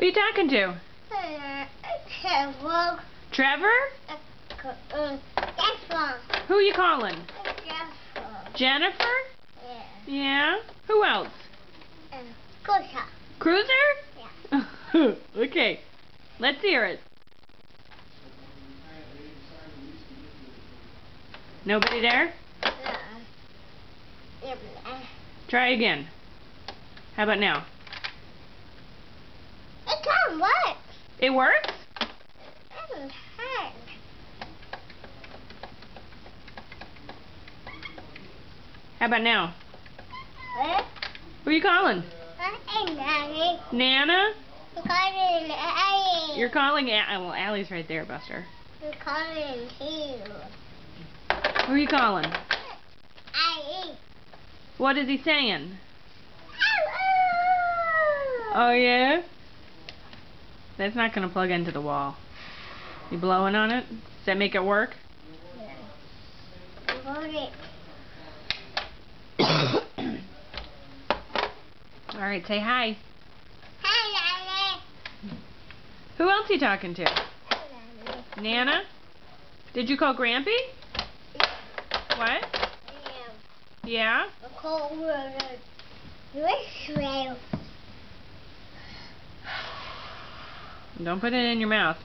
Who are you talking to? Trevor. Trevor? Jennifer. Who are you calling? Jennifer. Jennifer? Yeah. Yeah. Who else? Cruiser. Cruiser? Yeah. Okay. Let's hear it. Nobody there? Yeah. Try again. How about now? It can't work. It works? It doesn't hurt. How about now? What? Who are you calling? Hey, Daddy. Nana? I'm calling Allie. You're calling well, Allie's right there, Buster. I'm calling you. Who are you calling? Allie. What is he saying? Hello. Oh, yeah? That's not going to plug into the wall. You blowing on it? Does that make it work? Yeah. All right, say hi. Hi, Daddy. Who else are you talking to? Hi, Daddy. Nana? Did you call Grampy? What? Yeah. Yeah? The cold water. This way. Don't put it in your mouth.